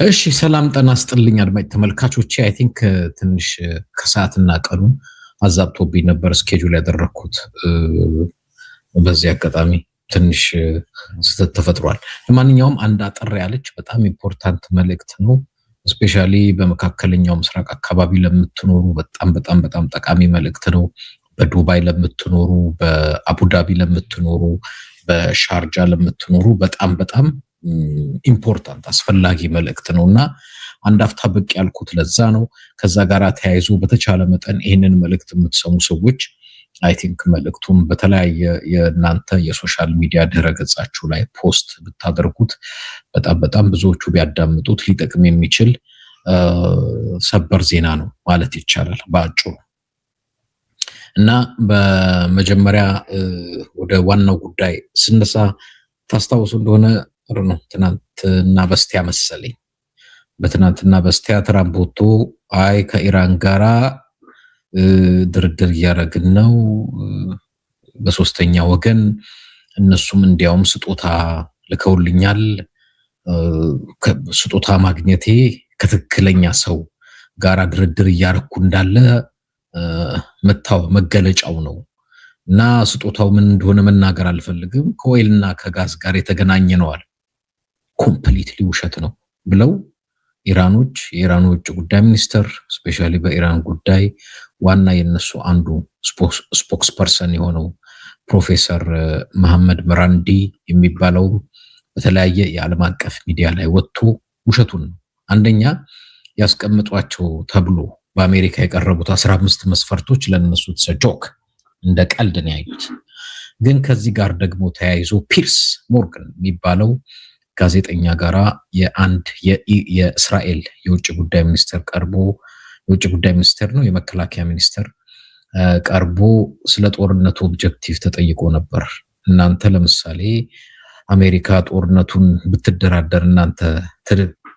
እሺ ሰላም ጤና ይስጥልኝ አድማጭ ተመልካቾቼ። አይ ቲንክ ትንሽ ከሰዓትና ቀኑን አዛብቶብኝ ነበር ስኬጁል ያደረኩት። በዚህ አጋጣሚ ትንሽ ስህተት ተፈጥሯል። ለማንኛውም አንድ አጠር ያለች በጣም ኢምፖርታንት መልእክት ነው። ስፔሻሊ በመካከለኛው ምስራቅ አካባቢ ለምትኖሩ በጣም ጠቃሚ መልእክት ነው። በዱባይ ለምትኖሩ፣ በአቡዳቢ ለምትኖሩ፣ በሻርጃ ለምትኖሩ በጣም ኢምፖርታንት አስፈላጊ መልእክት ነውና አንድ አፍታ ብቅ ያልኩት ለዛ ነው። ከዛ ጋር ተያይዞ በተቻለ መጠን ይህንን መልእክት የምትሰሙ ሰዎች አይ ቲንክ መልእክቱን በተለያየ የእናንተ የሶሻል ሚዲያ ድረገጻችሁ ላይ ፖስት ብታደርጉት በጣም ብዙዎቹ ቢያዳምጡት ሊጠቅም የሚችል ሰበር ዜና ነው ማለት ይቻላል በአጭሩ። እና በመጀመሪያ ወደ ዋናው ጉዳይ ስነሳ ታስታውሱ እንደሆነ ነው ትናንትና በስቲያ መሰለኝ በትናንትና በስቲያ ትራምፕ ወጥቶ አይ ከኢራን ጋራ ድርድር እያደረግን ነው በሶስተኛ ወገን እነሱም እንዲያውም ስጦታ ልከውልኛል፣ ስጦታ ማግኘቴ ከትክክለኛ ሰው ጋራ ድርድር እያደረኩ እንዳለ መገለጫው ነው እና ስጦታው ምን እንደሆነ መናገር አልፈልግም፣ ከኦይልና ከጋዝ ጋር የተገናኘ ነዋል። ኮምፕሊትሊ ውሸት ነው ብለው ኢራኖች የኢራን ውጭ ጉዳይ ሚኒስትር ስፔሻሊ በኢራን ጉዳይ ዋና የነሱ አንዱ ስፖክስ ፐርሰን የሆነው ፕሮፌሰር መሐመድ መራንዲ የሚባለው በተለያየ የዓለም አቀፍ ሚዲያ ላይ ወጥቶ ውሸቱን ነው። አንደኛ ያስቀምጧቸው ተብሎ በአሜሪካ የቀረቡት 15 መስፈርቶች ለነሱ ተሰጆክ እንደ ቀልድ ነው ያዩት። ግን ከዚህ ጋር ደግሞ ተያይዞ ፒርስ ሞርጋን የሚባለው ጋዜጠኛ ጋራ የአንድ የእስራኤል የውጭ ጉዳይ ሚኒስትር ቀርቦ የውጭ ጉዳይ ሚኒስትር ነው የመከላከያ ሚኒስትር ቀርቦ ስለ ጦርነቱ ኦብጀክቲቭ ተጠይቆ ነበር። እናንተ ለምሳሌ አሜሪካ ጦርነቱን ብትደራደር እናንተ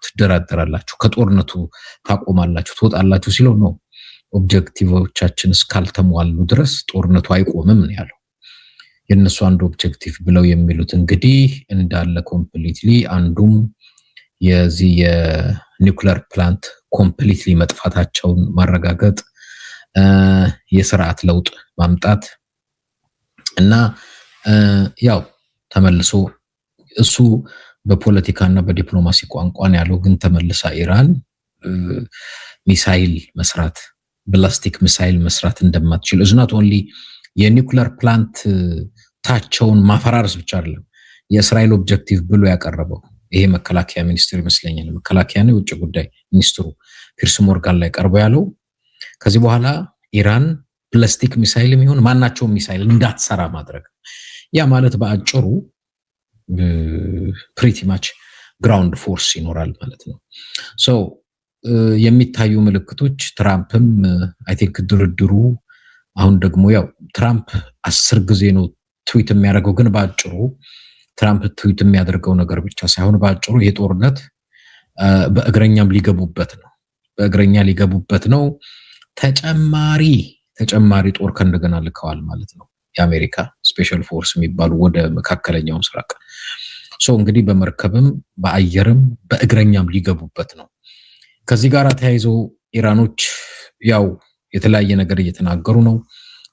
ትደራደራላችሁ፣ ከጦርነቱ ታቆማላችሁ፣ ትወጣላችሁ ሲለው ነው ኦብጀክቲቮቻችን እስካልተሟሉ ድረስ ጦርነቱ አይቆምም ነው ያለው። የነሱ አንዱ ኦብጀክቲቭ ብለው የሚሉት እንግዲህ እንዳለ ኮምፕሊትሊ አንዱም የዚህ የኒውክሌር ፕላንት ኮምፕሊትሊ መጥፋታቸውን ማረጋገጥ፣ የስርዓት ለውጥ ማምጣት እና ያው ተመልሶ እሱ በፖለቲካና በዲፕሎማሲ ቋንቋን ያለው ግን ተመልሳ ኢራን ሚሳይል መስራት ብላስቲክ ሚሳይል መስራት እንደማትችል እዝናት ኦንሊ የኒውክሌር ፕላንት ታቸውን ማፈራረስ ብቻ አይደለም የእስራኤል ኦብጀክቲቭ ብሎ ያቀረበው ይሄ መከላከያ ሚኒስትር ይመስለኛል። መከላከያ ነው የውጭ ጉዳይ ሚኒስትሩ ፒርስ ሞርጋን ላይ ቀርቦ ያለው ከዚህ በኋላ ኢራን ፕላስቲክ ሚሳይል የሚሆን ማናቸውም ሚሳይል እንዳትሰራ ማድረግ። ያ ማለት በአጭሩ ፕሪቲ ማች ግራውንድ ፎርስ ይኖራል ማለት ነው። ሶ የሚታዩ ምልክቶች ትራምፕም አይ ቲንክ ድርድሩ አሁን ደግሞ ያው ትራምፕ 10 ጊዜ ነው ትዊት የሚያደርገው፣ ግን በአጭሩ ትራምፕ ትዊት የሚያደርገው ነገር ብቻ ሳይሆን በአጭሩ የጦርነት በእግረኛም ሊገቡበት ነው። ተጨማሪ ጦር ከእንደገና ልከዋል ማለት ነው። የአሜሪካ ስፔሻል ፎርስ የሚባሉ ወደ መካከለኛው ምስራቅ እንግዲህ በመርከብም በአየርም በእግረኛም ሊገቡበት ነው። ከዚህ ጋር ተያይዞ ኢራኖች ያው የተለያየ ነገር እየተናገሩ ነው።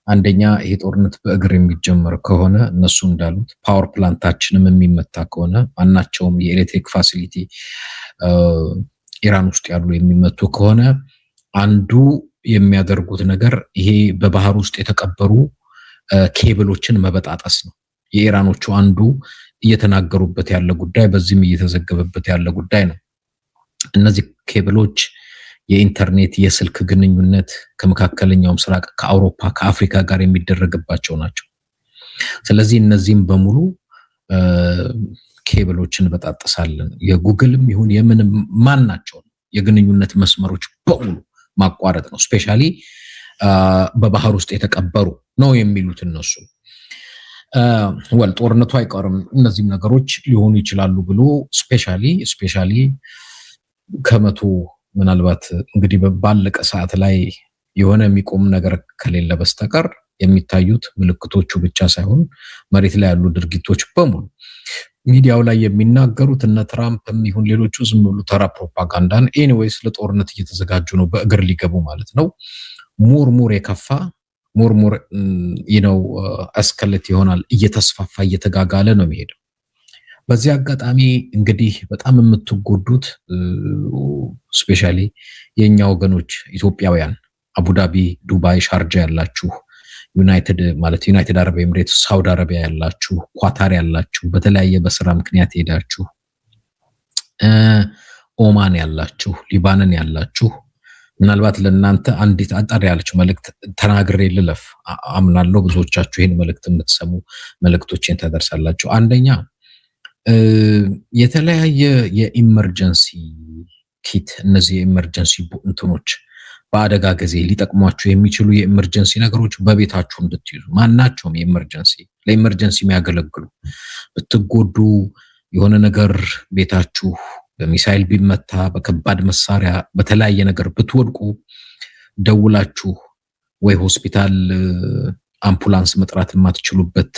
አንደኛ ይሄ ጦርነት በእግር የሚጀመር ከሆነ እነሱ እንዳሉት ፓወር ፕላንታችንም የሚመታ ከሆነ ማናቸውም የኤሌክትሪክ ፋሲሊቲ ኢራን ውስጥ ያሉ የሚመቱ ከሆነ አንዱ የሚያደርጉት ነገር ይሄ በባህር ውስጥ የተቀበሩ ኬብሎችን መበጣጠስ ነው። የኢራኖቹ አንዱ እየተናገሩበት ያለ ጉዳይ በዚህም እየተዘገበበት ያለ ጉዳይ ነው። እነዚህ ኬብሎች የኢንተርኔት የስልክ ግንኙነት ከመካከለኛው ምስራቅ ከአውሮፓ ከአፍሪካ ጋር የሚደረግባቸው ናቸው። ስለዚህ እነዚህም በሙሉ ኬብሎችን በጣጥሳለን የጉግልም ይሁን የምንም ማናቸው የግንኙነት መስመሮች በሙሉ ማቋረጥ ነው። ስፔሻሊ በባህር ውስጥ የተቀበሩ ነው የሚሉት እነሱ። ጦርነቱ አይቀርም እነዚህም ነገሮች ሊሆኑ ይችላሉ ብሎ ስፔሻሊ ከመቶ ምናልባት እንግዲህ ባለቀ ሰዓት ላይ የሆነ የሚቆም ነገር ከሌለ በስተቀር የሚታዩት ምልክቶቹ ብቻ ሳይሆን መሬት ላይ ያሉ ድርጊቶች በሙሉ ሚዲያው ላይ የሚናገሩት እነ ትራምፕም ይሁን ሌሎቹ ዝም ብሎ ተራ ፕሮፓጋንዳን ኤኒዌይስ ለጦርነት እየተዘጋጁ ነው በእግር ሊገቡ ማለት ነው ሙር የከፋ ሙር ነው አስከለት ይሆናል እየተስፋፋ እየተጋጋለ ነው የሚሄደው በዚህ አጋጣሚ እንግዲህ በጣም የምትጎዱት ስፔሻሊ የኛ ወገኖች ኢትዮጵያውያን አቡዳቢ ዱባይ ሻርጃ ያላችሁ ዩናይትድ አረብ ኤምሬትስ ሳውዲ አረቢያ ያላችሁ ኳታር ያላችሁ በተለያየ በስራ ምክንያት ሄዳችሁ ኦማን ያላችሁ ሊባኖን ያላችሁ ምናልባት ለእናንተ አንዲት አጣሪ ያለች መልእክት ተናግሬ ልለፍ አምናለሁ ብዙዎቻችሁ ይሄን መልእክት የምትሰሙ መልእክቶችን ተደርሳላችሁ አንደኛ የተለያየ የኢመርጀንሲ ኪት እነዚህ የኢመርጀንሲ እንትኖች በአደጋ ጊዜ ሊጠቅሟችሁ የሚችሉ የኢመርጀንሲ ነገሮች በቤታችሁ እንድትይዙ ማናቸውም ለኢመርጀንሲ የሚያገለግሉ ብትጎዱ የሆነ ነገር ቤታችሁ በሚሳይል ቢመታ በከባድ መሳሪያ በተለያየ ነገር ብትወድቁ ደውላችሁ ወይ ሆስፒታል አምቡላንስ መጥራት የማትችሉበት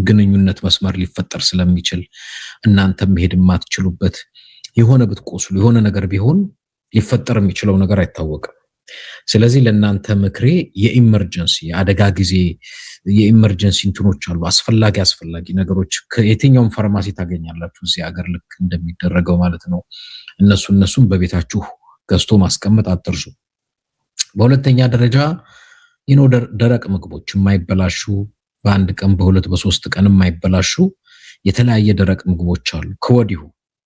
ግንኙነት መስመር ሊፈጠር ስለሚችል እናንተ መሄድ የማትችሉበት የሆነ ብትቆስሉ የሆነ ነገር ቢሆን ሊፈጠር የሚችለው ነገር አይታወቅም ስለዚህ ለእናንተ ምክሬ የኢመርጀንሲ አደጋ ጊዜ የኢመርጀንሲ እንትኖች አሉ አስፈላጊ ነገሮች ከየትኛውም ፋርማሲ ታገኛላችሁ እዚህ ሀገር ልክ እንደሚደረገው ማለት ነው እነሱን በቤታችሁ ገዝቶ ማስቀመጥ አትርሱ በሁለተኛ ደረጃ ደረቅ ምግቦች የማይበላሹ በአንድ ቀን በሁለት በሶስት ቀን የማይበላሹ የተለያየ ደረቅ ምግቦች አሉ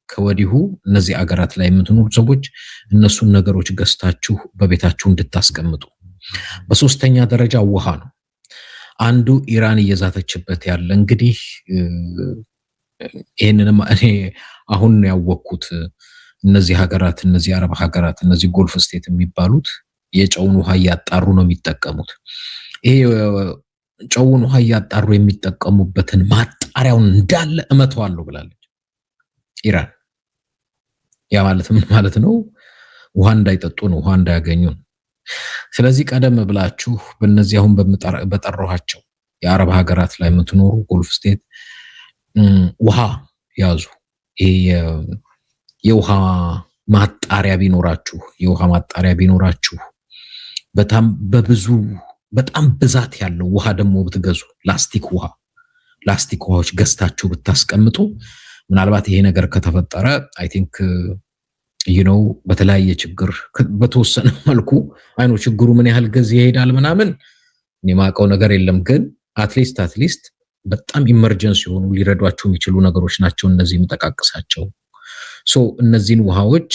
ከወዲሁ እነዚህ አገራት ላይ የምትኖሩ ሰዎች እነሱን ነገሮች ገዝታችሁ በቤታችሁ እንድታስቀምጡ በሶስተኛ ደረጃ ውሃ ነው አንዱ ኢራን እየዛተችበት ያለ እንግዲህ ይሄንንም እኔ አሁን ያወቅኩት እነዚህ ሀገራት እነዚህ አረብ ሀገራት እነዚህ ጎልፍ ስቴት የሚባሉት የጨውን ውሃ እያጣሩ ነው የሚጠቀሙት ይሄ ጨውን ውሃ እያጣሩ የሚጠቀሙበትን ማጣሪያውን እንዳለ እመተዋለሁ ብላለች ኢራን ያ ማለት ምን ማለት ነው ውሃ እንዳይጠጡ ነው ውሃ እንዳያገኙ ስለዚህ ቀደም ብላችሁ በእነዚህ አሁን በጠራኋቸው የአረብ ሀገራት ላይ የምትኖሩ ጎልፍ ስቴት ውሃ ያዙ ይሄ የውሃ ማጣሪያ ቢኖራችሁ በጣም ብዛት ያለው ውሃ ደግሞ ብትገዙ ላስቲክ ውሃዎች ገዝታችሁ ብታስቀምጡ ምናልባት ይሄ ነገር ከተፈጠረ አይ ቲንክ በተለያየ ችግር በተወሰነ መልኩ ችግሩ ምን ያህል ጊዜ ይሄዳል ምናምን እኔ ማውቀው ነገር የለም ግን አትሊስት በጣም ኢመርጀንሲ ሆኑ ሊረዷችሁ የሚችሉ ነገሮች ናቸው እነዚህ የምጠቃቅሳቸው እነዚህን ውሃዎች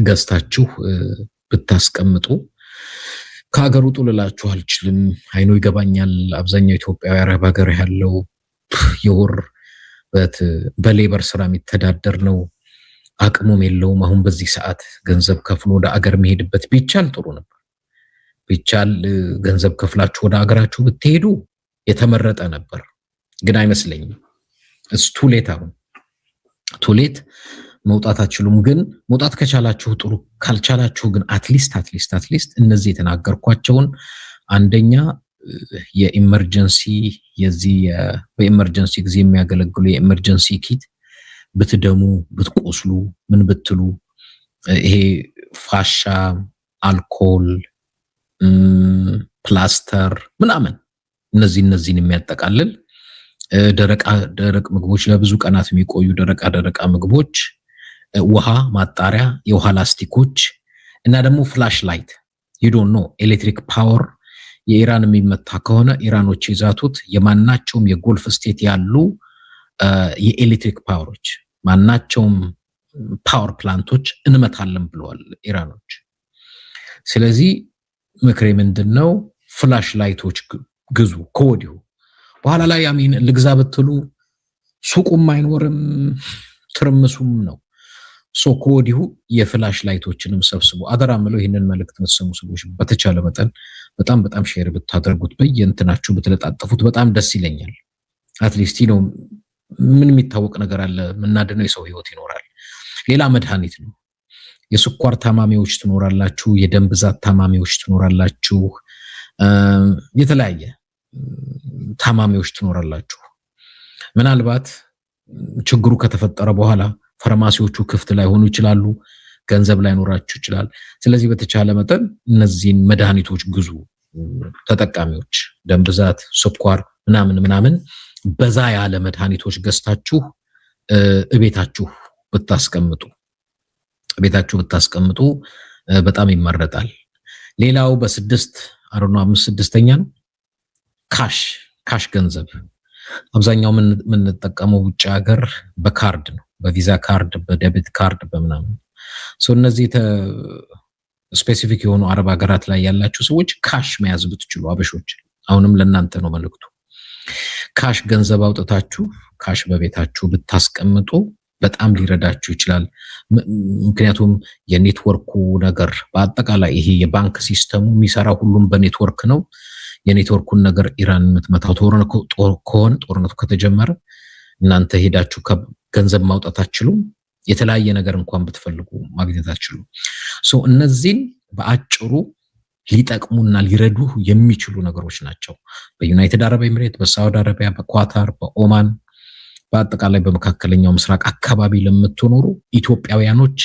ገዝታችሁ ብታስቀምጡ ከሀገር ውጡ ልላችሁ አልችልም ይገባኛል አብዛኛው ኢትዮጵያዊ አረብ ሀገር ያለው የወር በሌበር ስራ የሚተዳደር ነው አቅሙም የለውም አሁን በዚህ ሰዓት ገንዘብ ከፍሎ ወደ አገር መሄድበት ቢቻል ጥሩ ነበር ቢቻል ገንዘብ ከፍላችሁ ወደ አገራችሁ ብትሄዱ የተመረጠ ነበር ግን አይመስለኝም ቱሌት አሁን ቱሌት መውጣት አትችሉም ግን መውጣት ከቻላችሁ ጥሩ ካልቻላችሁ ግን አትሊስት እነዚህ የተናገርኳቸውን አንደኛ የኢመርጀንሲ በኢመርጀንሲ ጊዜ የሚያገለግሉ የኢመርጀንሲ ኪት ብትደሙ ብትቆስሉ ምን ብትሉ ይሄ ፋሻ አልኮል ፕላስተር ምናምን እነዚህን የሚያጠቃልል ደረቅ ምግቦች ለብዙ ቀናት የሚቆዩ ደረቃ ምግቦች ውሃ ማጣሪያ የውሃ ላስቲኮች እና ደግሞ ፍላሽ ላይት ኤሌክትሪክ ፓወር የኢራን የሚመታ ከሆነ ኢራኖች ይዛቱት የማናቸውም የጎልፍ ስቴት ያሉ የኤሌክትሪክ ፓወሮች ማናቸውም ፓወር ፕላንቶች እንመታለን ብለዋል ኢራኖች ስለዚህ ምክሬ ምንድነው ፍላሽ ላይቶች ግዙ ከወዲሁ በኋላ ላይ ልግዛ ብትሉ ሱቁም አይኖርም ትርምሱም ነው ከወዲሁ የፍላሽ ላይቶችንም ሰብስቡ አደራ ምለው ይሄንን መልእክት መስሙ ሰዎች በተቻለ መጠን በጣም ሼር ብታደርጉት በየእንትናችሁ ብትለጣጠፉት በጣም ደስ ይለኛል አትሊስት ምን የሚታወቅ ነገር አለ ምናድነው የሰው ህይወት ይኖራል ሌላ መድኃኒት ነው የስኳር ታማሚዎች ትኖራላችሁ የደም ብዛት ታማሚዎች ትኖራላችሁ የተለያየ ታማሚዎች ትኖራላችሁ ምናልባት ችግሩ ከተፈጠረ በኋላ ፋርማሲዎቹ ክፍት ላይሆኑ ይችላሉ፣ ገንዘብ ላይኖራችሁ ይችላል። ስለዚህ በተቻለ መጠን እነዚህን መድኃኒቶች ግዙ። ተጠቃሚዎች ደም ብዛት፣ ስኳር ምናምን በዛ ያለ መድኃኒቶች ገዝታችሁ እቤታችሁ ብታስቀምጡ በጣም ይመረጣል። ሌላው በ6 5/6ኛ ነው ካሽ ገንዘብ አብዛኛው የምንጠቀመው ውጭ ሀገር በካርድ ነው፣ በቪዛ ካርድ፣ በዴቢት ካርድ በምናምን። እነዚህ ስፔሲፊክ የሆኑ አረብ ሀገራት ላይ ያላችሁ ሰዎች ካሽ መያዝ ብትችሉ አበሾች፣ አሁንም ለእናንተ ነው መልእክቱ። ካሽ ገንዘብ አውጥታችሁ ካሽ በቤታችሁ ብታስቀምጡ በጣም ሊረዳችሁ ይችላል። ምክንያቱም የኔትወርኩ ነገር በአጠቃላይ ይሄ የባንክ ሲስተሙ የሚሰራ ሁሉም በኔትወርክ ነው። የኔትወርኩን ነገር ኢራን የምትመታው ከሆነ ጦርነቱ ከተጀመረ እናንተ ሄዳችሁ ገንዘብ ማውጣት አትችሉም። የተለያየ ነገር እንኳን ብትፈልጉ ማግኘት አትችሉም። እነዚህን በአጭሩ ሊጠቅሙና ሊረዱ የሚችሉ ነገሮች ናቸው። በዩናይትድ አረብ ኤሚሬት፣ በሳውዲ አረቢያ፣ በኳታር፣ በኦማን በአጠቃላይ በመካከለኛው ምስራቅ አካባቢ ለምትኖሩ ኢትዮጵያውያኖች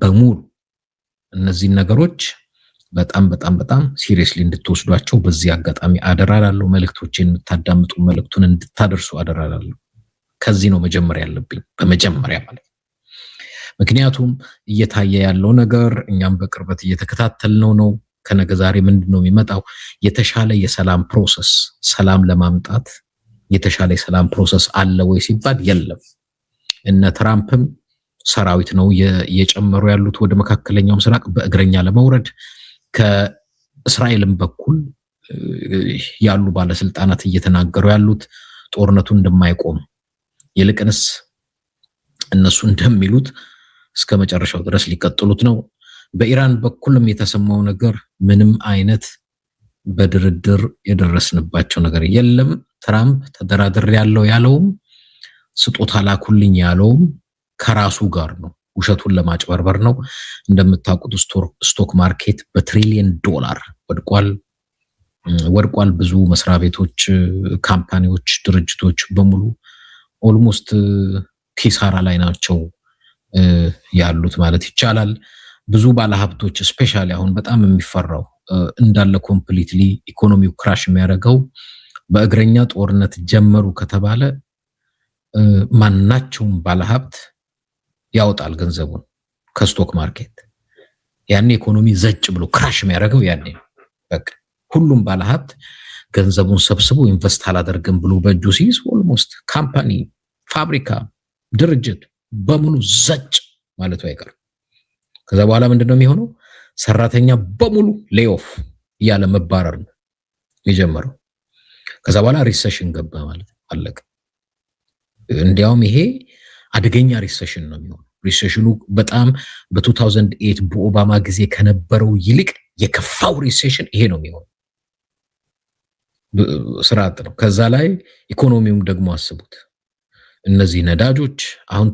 በሙሉ እነዚህን ነገሮች በጣም ሲሪየስሊ እንድትወስዷቸው በዚህ አጋጣሚ አደራላለሁ። መልእክቶችን የምታዳምጡ መልእክቱን እንድታደርሱ አደራላለሁ። ከዚህ ነው መጀመሪያ ያለብኝ በመጀመሪያ ማለት። ምክንያቱም እየታየ ያለው ነገር እኛም በቅርበት እየተከታተልነው ነው። ከነገ ዛሬ ምንድነው የሚመጣው? የተሻለ የሰላም ፕሮሰስ፣ ሰላም ለማምጣት የተሻለ የሰላም ፕሮሰስ አለ ወይ ሲባል የለም። እነ ትራምፕም ሰራዊት ነው እየጨመሩ ያሉት ወደ መካከለኛው ምስራቅ በእግረኛ ለመውረድ። ከእስራኤልም በኩል ያሉ ባለስልጣናት እየተናገሩ ያሉት ጦርነቱ እንደማይቆም፣ ይልቅንስ እነሱ እንደሚሉት እስከ መጨረሻው ድረስ ሊቀጥሉት ነው። በኢራን በኩልም የተሰማው ነገር ምንም አይነት በድርድር የደረስንባቸው ነገር የለም። ትራምፕ ተደራድር ያለውም ስጦታ ላኩልኝ ያለውም ከራሱ ጋር ነው፣ ውሸቱን ለማጭበርበር ነው። እንደምታውቁት ስቶክ ማርኬት በትሪሊየን ዶላር ወድቋል። ብዙ መስሪያ ቤቶች፣ ካምፓኒዎች፣ ድርጅቶች በሙሉ ኦልሞስት ኪሳራ ላይ ናቸው ያሉት ማለት ይቻላል። ብዙ ባለሀብቶች ስፔሻሊ አሁን በጣም የሚፈራው እንዳለ ኮምፕሊትሊ ኢኮኖሚው ክራሽ የሚያደርገው በእግረኛ ጦርነት ጀመሩ ከተባለ ማናቸውም ባለሀብት ያወጣል ገንዘቡን ከስቶክ ማርኬት። ያኔ ኢኮኖሚ ዘጭ ብሎ ክራሽ የሚያደርገው ያኔ በቃ ሁሉም ባለሀብት ገንዘቡን ሰብስቦ ኢንቨስት አላደርግም ብሎ በእጁ ሲይዝ ኦልሞስት ካምፓኒ፣ ፋብሪካ፣ ድርጅት በሙሉ ዘጭ ማለቱ አይቀርም። ከዛ በኋላ ምንድነው የሚሆነው? ሰራተኛ በሙሉ ሌኦፍ እያለ መባረር ነው የጀመረው። ከዛ በኋላ ሪሴሽን ገባ ማለት አለቀ። እንዲያውም ይሄ አደገኛ ሪሴሽን ነው የሚሆነው። ሪሴሽኑ በጣም በ2008 በኦባማ ጊዜ ከነበረው ይልቅ የከፋው ሪሴሽን ይሄ ነው የሚሆነው። ስርዓት ነው። ከዛ ላይ ኢኮኖሚውም ደግሞ አስቡት። እነዚህ ነዳጆች አሁን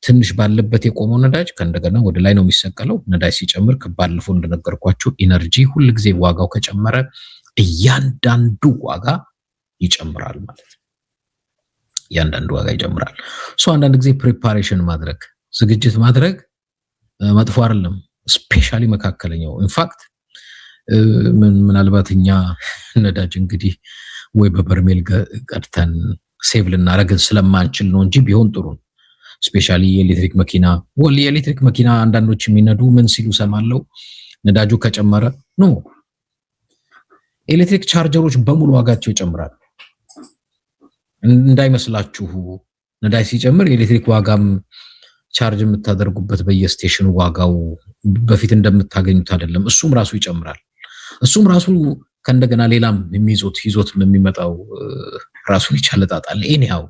ትንሽ ባለበት የቆመው ነዳጅ ከእንደገና ወደ ላይ ነው የሚሰቀለው። ነዳጅ ሲጨምር ከባለፈው እንደነገርኳችሁ ኢነርጂ ሁልጊዜ ዋጋው ከጨመረ እያንዳንዱ ዋጋ ይጨምራል ማለት ነው። እያንዳንዱ ዋጋ ይጨምራል። አንዳንድ ጊዜ ፕሪፓሬሽን ማድረግ፣ ዝግጅት ማድረግ መጥፎ አይደለም። ስፔሻሊ መካከለኛው ኢንፋክት ምናልባት እኛ ነዳጅ እንግዲህ ወይ በበርሜል ቀድተን ሴቭ ልናደርግ ስለማንችል ነው እንጂ ቢሆን ጥሩ ነው። ስፔሻሊ የኤሌክትሪክ መኪና አንዳንዶች የሚነዱ ምን ሲሉ ሰማለው፣ ነዳጁ ከጨመረ ነው ኤሌክትሪክ ቻርጀሮች በሙሉ ዋጋቸው ይጨምራል። እንዳይመስላችሁ ነዳጅ ሲጨምር የኤሌክትሪክ ዋጋም ቻርጅ የምታደርጉበት በየስቴሽኑ ዋጋው በፊት እንደምታገኙት አይደለም። እሱም ራሱ ይጨምራል። እሱም ራሱ ከእንደገና ሌላም ይዞት የሚመጣው ራሱን የቻለ ጣጣ አለ። ኤኒሃው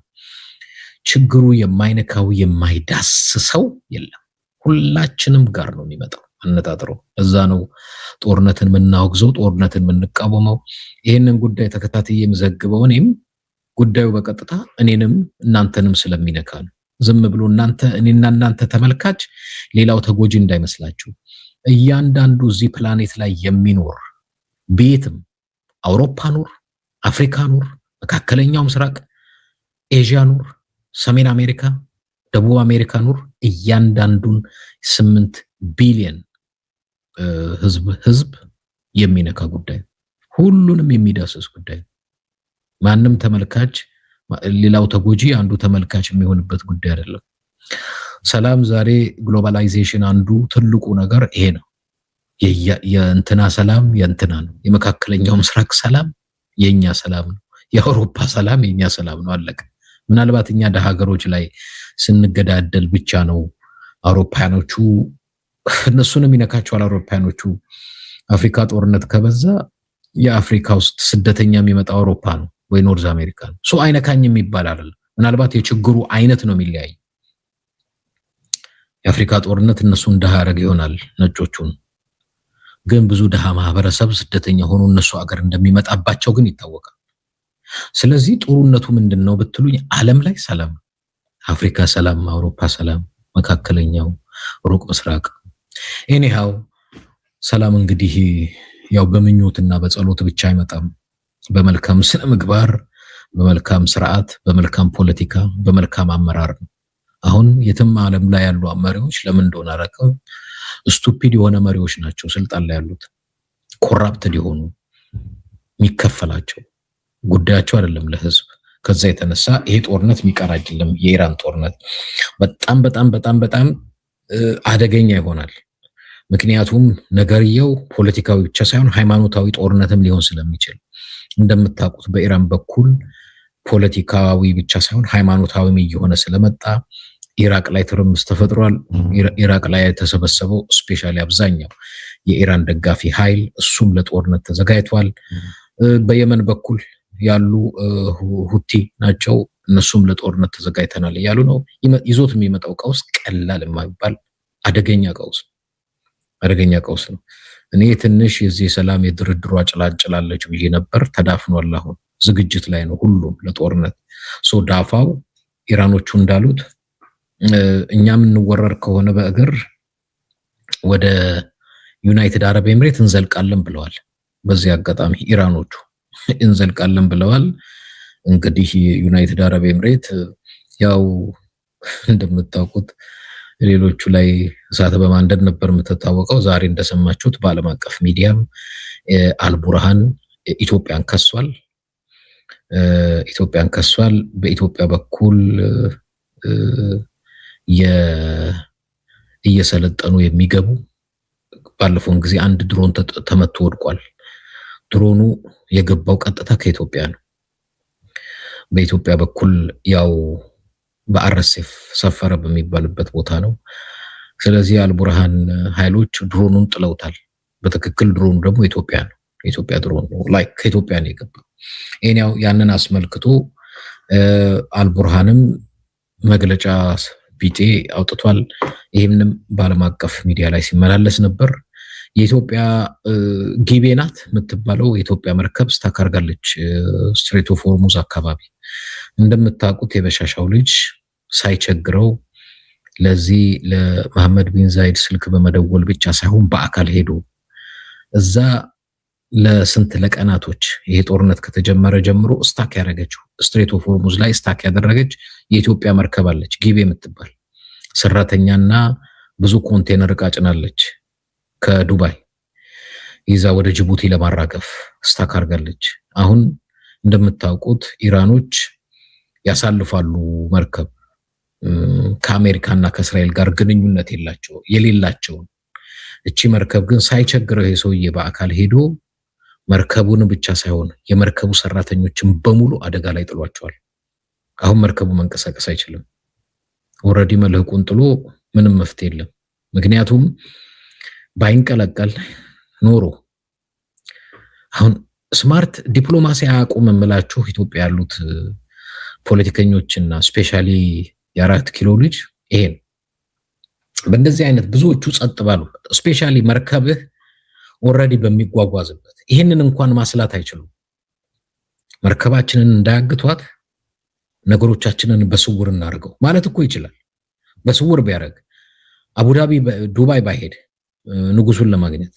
ችግሩ የማይነካው የማይዳስሰው የለም። ሁላችንም ጋር ነው የሚመጣው አነጣጥሮ። እዛ ነው ጦርነትን የምናወግዘው፣ ጦርነትን የምንቃወመው። ይህንን ጉዳይ ተከታትዬ የምዘግበው እኔም ጉዳዩ በቀጥታ እኔንም እናንተንም ስለሚነካ ነው። ዝም ብሎ እኔና እናንተ ተመልካች፣ ሌላው ተጎጂ እንዳይመስላችሁ። እያንዳንዱ እዚህ ፕላኔት ላይ የሚኖር ቤትም አውሮፓ ኑር፣ አፍሪካ ኑር፣ መካከለኛው ምስራቅ ኤዥያ ኑር፣ ሰሜን አሜሪካ፣ ደቡብ አሜሪካ ኑር፣ እያንዳንዱን 8 ቢሊዮን ህዝብ የሚነካ ጉዳይ፣ ሁሉንም የሚዳስስ ጉዳይ። ማንም ተመልካች ሌላው ተጎጂ አንዱ ተመልካች የሚሆንበት ጉዳይ አይደለም። ሰላም ዛሬ ግሎባላይዜሽን አንዱ ትልቁ ነገር ይሄ ነው። የእንትና ሰላም የእንትና ነው። የመካከለኛው ምስራቅ ሰላም የኛ ሰላም ነው። የአውሮፓ ሰላም የኛ ሰላም ነው። አለቀ። ምናልባት እኛ ሀገሮች ላይ ስንገዳደል ብቻ ነው አውሮፓያኖቹ እነሱንም ይነካቸዋል። አውሮፓያኖቹ አፍሪካ ጦርነት ከበዛ የአፍሪካ ውስጥ ስደተኛ የሚመጣ አውሮፓ ነው ወይ ኖርዝ አሜሪካ ነው። ሶ አይነካኝም ይባል አይደል? ምናልባት የችግሩ አይነት ነው የሚለያይ። የአፍሪካ ጦርነት እነሱን ድሃ ያደረገ ይሆናል ነጮቹን፣ ግን ብዙ ድሃ ማህበረሰብ ስደተኛ ሆኖ እነሱ አገር እንደሚመጣባቸው ግን ይታወቃል። ስለዚህ ጥሩነቱ ምንድነው ብትሉኝ ዓለም ላይ ሰላም፣ አፍሪካ ሰላም፣ አውሮፓ ሰላም፣ መካከለኛው ሩቅ ምስራቅ ኤኒሃው ሰላም እንግዲህ ያው በምኞትና በጸሎት ብቻ አይመጣም። በመልካም ስነ ምግባር፣ በመልካም ስርዓት፣ በመልካም ፖለቲካ፣ በመልካም አመራር ነው። አሁን የትም ዓለም ላይ ያሉ መሪዎች ለምን እንደሆነ አላውቅም፣ ስቱፒድ የሆነ መሪዎች ናቸው ስልጣን ላይ ያሉት። ኮራፕትድ የሆኑ የሚከፈላቸው ጉዳያቸው አይደለም ለህዝብ። ከዛ የተነሳ ይሄ ጦርነት የሚቀር አይደለም። የኢራን ጦርነት በጣም በጣም በጣም በጣም አደገኛ ይሆናል። ምክንያቱም ነገርየው ፖለቲካዊ ብቻ ሳይሆን ሃይማኖታዊ ጦርነትም ሊሆን ስለሚችል እንደምታውቁት በኢራን በኩል ፖለቲካዊ ብቻ ሳይሆን ሃይማኖታዊም እየሆነ ስለመጣ ኢራቅ ላይ ትርምስ ተፈጥሯል። ኢራቅ ላይ የተሰበሰበው ስፔሻሊ አብዛኛው የኢራን ደጋፊ ኃይል እሱም ለጦርነት ተዘጋጅቷል። በየመን በኩል ያሉ ሁቲ ናቸው፣ እነሱም ለጦርነት ተዘጋጅተናል እያሉ ነው። ይዞት የሚመጣው ቀውስ ቀላል የማይባል አደገኛ ቀውስ ነው። እኔ ትንሽ የዚህ ሰላም የድርድሯ ጭላጭላለች ብዬ ነበር፣ ተዳፍኗል። አሁን ዝግጅት ላይ ነው ሁሉም ለጦርነት። ዳፋው ኢራኖቹ እንዳሉት እኛም እንወረር ከሆነ በእግር ወደ ዩናይትድ አረብ ኤምሬት እንዘልቃለን ብለዋል። በዚህ አጋጣሚ ኢራኖቹ እንዘልቃለን ብለዋል። እንግዲህ ዩናይትድ አረብ ኤምሬት ያው እንደምታውቁት ሌሎቹ ላይ እሳት በማንደድ ነበር የምትታወቀው። ዛሬ እንደሰማችሁት በዓለም አቀፍ ሚዲያም አልቡርሃን ኢትዮጵያን ከሷል። በኢትዮጵያ በኩል እየሰለጠኑ የሚገቡ ባለፈውን ጊዜ አንድ ድሮን ተመቶ ወድቋል። ድሮኑ የገባው ቀጥታ ከኢትዮጵያ ነው። በኢትዮጵያ በኩል ያው በአርኤስኤፍ ሰፈረ በሚባልበት ቦታ ነው። ስለዚህ አልቡርሃን ኃይሎች ድሮኑን ጥለውታል። በትክክል ድሮኑ ደግሞ ኢትዮጵያ ነው። የኢትዮጵያ ድሮን ነው፣ ላይክ ከኢትዮጵያ ነው የገባው። እኛው ያንን አስመልክቶ አልቡርሃንም መግለጫ ቢጤ አውጥቷል። ይህንም በዓለም አቀፍ ሚዲያ ላይ ሲመላለስ ነበር። የኢትዮጵያ ጊቤ ናት የምትባለው የኢትዮጵያ መርከብ ስታክ አድርጋለች ስትሬት ኦፍ ሆርሙዝ አካባቢ። እንደምታውቁት የበሻሻው ልጅ ሳይቸግረው ለዚህ ለመሐመድ ቢን ዛይድ ስልክ በመደወል ብቻ ሳይሆን በአካል ሄዶ እዛ ለስንት ለቀናቶች ይሄ ጦርነት ከተጀመረ ጀምሮ ስታክ ያደረገችው ስትሬት ኦፍ ሆርሙዝ ላይ ስታክ ያደረገች የኢትዮጵያ መርከብ አለች፣ ጊቤ የምትባል ሰራተኛና ብዙ ኮንቴነር ዕቃ ጭናለች። ከዱባይ ይዛ ወደ ጅቡቲ ለማራገፍ ስታክ አድርጋለች። አሁን እንደምታውቁት ኢራኖች ያሳልፋሉ መርከብ ከአሜሪካና ከእስራኤል ጋር ግንኙነት የሌላቸው። እቺ መርከብ ግን ሳይቸግረው ይሄ ሰውዬ በአካል ሄዶ መርከቡን ብቻ ሳይሆን የመርከቡ ሰራተኞችን በሙሉ አደጋ ላይ ጥሏቸዋል። አሁን መርከቡ መንቀሳቀስ አይችልም። ኦልሬዲ መልህቁን ጥሎ ምንም መፍትሄ የለም። ምክንያቱም ባይንቀለቀል ኖሮ አሁን ስማርት ዲፕሎማሲ አያውቁም የምላችሁ ኢትዮጵያ ያሉት ፖለቲከኞችና ስፔሻሊ የ4 ኪሎ ልጅ ይሄን በእንደዚህ አይነት ብዙዎቹ ጸጥ ባሉበት ስፔሻሊ መርከብህ ኦልሬዲ በሚጓጓዝበት ይሄንን እንኳን ማስላት አይችሉም። መርከባችንን እንዳያግቷት ነገሮቻችንን በስውር እናርገው ማለት እኮ ይችላል። በስውር ቢያደርግ አቡዳቢ ዱባይ ባይሄድ ንጉሱን ለማግኘት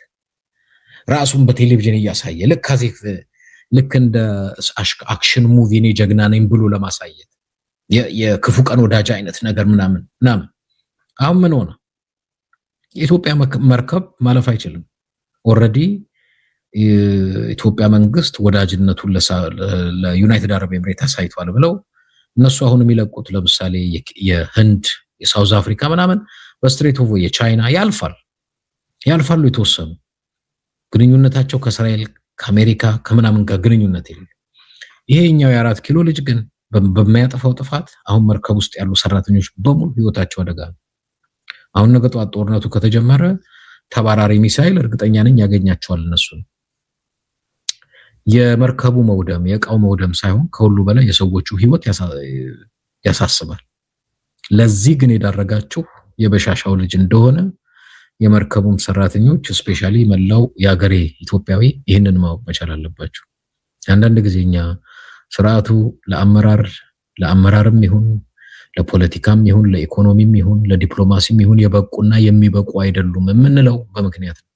ራሱን በቴሌቪዥን እያሳየ ልክ እንደ አክሽን ሙቪ እኔ ጀግና ነኝ ብሎ ለማሳየት የክፉ ቀን ወዳጅ አይነት ነገር ምናምን። አሁን ምን ሆነ? የኢትዮጵያ መርከብ ማለፍ አይችልም። ኦልሬዲ የኢትዮጵያ መንግስት ወዳጅነቱን ለዩናይትድ አረብ ኤምሬት አሳይቷል ብለው እነሱ አሁን የሚለቁት ለምሳሌ የህንድ የሳውዝ አፍሪካ ምናምን በስትሬት ኦፍ የቻይና ያልፋሉ የተወሰኑ ግንኙነታቸው ከእስራኤል ከአሜሪካ ከምናምን ጋር ግንኙነት የሌለው ይሄኛው የ4 ኪሎ ልጅ ግን በማያጠፋው ጥፋት አሁን መርከብ ውስጥ ያሉ ሰራተኞች በሙሉ ህይወታቸው አደጋ ነው። አሁን ነገ ጠዋት ጦርነቱ ከተጀመረ ተባራሪ ሚሳኤል እርግጠኛ ነኝ ያገኛቸዋል እነሱ። የመርከቡ መውደም የእቃው መውደም ሳይሆን ከሁሉ በላይ የሰዎቹ ህይወት ያሳስባል። ለዚህ ግን የዳረጋቸው የበሻሻው ልጅ እንደሆነ የመርከቡም ሰራተኞች ስፔሻሊ መላው የሀገሬ ኢትዮጵያዊ ይህንን ማወቅ መቻል አለባቸው። አንዳንድ ጊዜኛ ስርዓቱ ለአመራርም ይሁን ለፖለቲካም ይሁን ለኢኮኖሚም ይሁን ለዲፕሎማሲም ይሁን የበቁና የሚበቁ አይደሉም የምንለው በምክንያት ነው።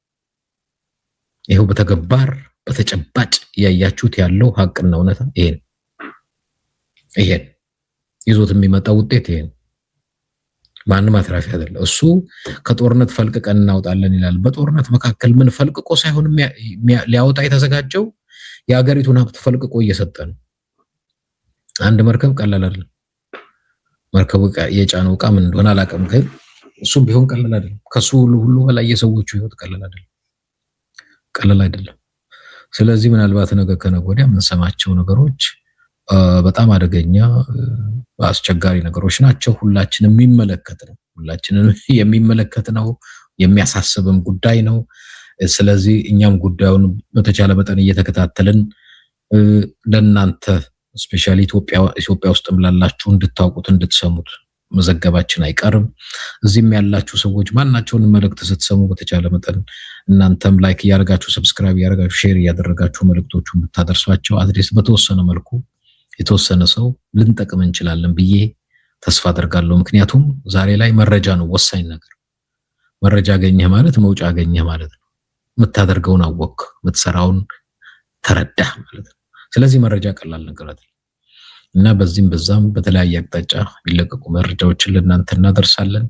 ይሄው በተገባር በተጨባጭ ያያችሁት ያለው ሀቅና እውነታ ይሄን ይዞት የሚመጣው ውጤት ይሄን ማንም አትራፊ አይደለም። እሱ ከጦርነት ፈልቅቀን እናውጣለን ይላል። በጦርነት መካከል ምን ፈልቅቆ ሳይሆን ሊያወጣ የተዘጋጀው የሀገሪቱን ሀብት ፈልቅቆ እየሰጠ ነው። አንድ መርከብ ቀላል አይደለም። መርከቡ የጫነው ዕቃ ምን እንደሆነ አላውቅም፣ ግን እሱም ቢሆን ቀላል አይደለም። ከሱ ሁሉ በላይ የሰዎቹ ህይወት ቀላል አይደለም። ስለዚህ ምናልባት ነገ ከነገ ወዲያ የምንሰማቸው ነገሮች በጣም አደገኛ አስቸጋሪ ነገሮች ናቸው። ሁላችንም የሚመለከት ነው፣ የሚያሳስብም ጉዳይ ነው። ስለዚህ እኛም ጉዳዩን በተቻለ መጠን እየተከታተልን ለእናንተ ስፔሻሊ ኢትዮጵያ ውስጥም ላላችሁ እንድታውቁት እንድትሰሙት መዘገባችን አይቀርም። እዚህም ያላችሁ ሰዎች ማናቸውን መልእክት ስትሰሙ በተቻለ መጠን እናንተም ላይክ እያደረጋችሁ ሰብስክራይብ እያደረጋችሁ ሼር እያደረጋችሁ መልእክቶቹን ብታደርሷቸው አትሊስት በተወሰነ መልኩ የተወሰነ ሰው ልንጠቅም እንችላለን ብዬ ተስፋ አደርጋለሁ። ምክንያቱም ዛሬ ላይ መረጃ ነው ወሳኝ ነገር። መረጃ አገኘህ ማለት መውጫ አገኘህ ማለት ነው። የምታደርገውን አወቅ፣ የምትሰራውን ተረዳህ ማለት ነው። ስለዚህ መረጃ ቀላል ነገር አይደለም እና በዚህም በዛም በተለያየ አቅጣጫ የሚለቀቁ መረጃዎችን ለእናንተ እናደርሳለን።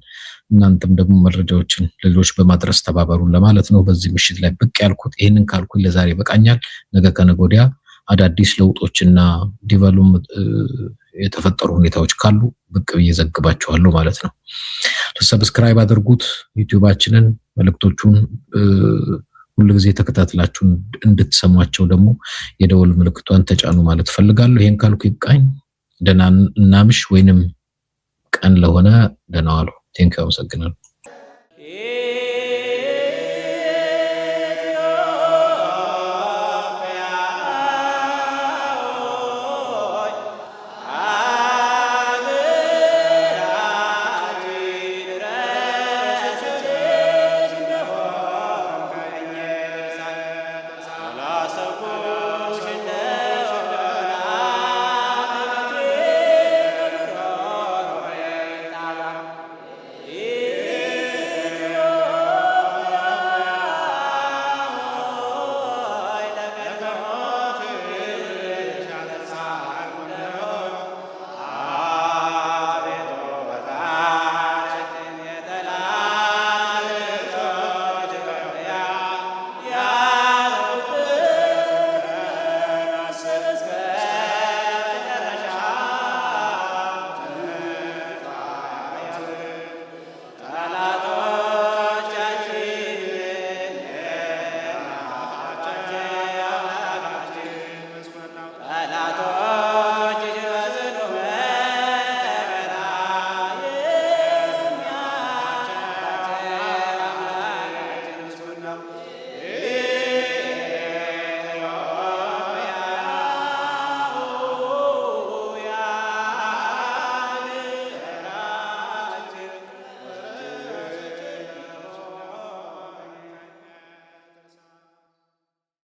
እናንተም ደግሞ መረጃዎችን ሌሎች በማድረስ ተባበሩን ለማለት ነው በዚህ ምሽት ላይ ብቅ ያልኩት። ይህንን ካልኩኝ ለዛሬ በቃኛል። ነገ ከነገ ወዲያ አዳዲስ ለውጦችና ዲቨሎም የተፈጠሩ ሁኔታዎች ካሉ ብቅ ብዬ ዘግባቸዋለሁ ማለት ነው። ሰብስክራይብ አድርጉት ዩቲዩባችንን። መልእክቶቹን ሁሉ ጊዜ ተከታትላችሁ እንድትሰሟቸው ደግሞ የደወል ምልክቷን ተጫኑ ማለት ፈልጋለሁ። ይሄን ካልኩ ይብቃኝ። ደህና እናምሽ ወይንም ቀን ለሆነ ደህና ዋሉ። ቴንክ ዩ። አመሰግናለሁ።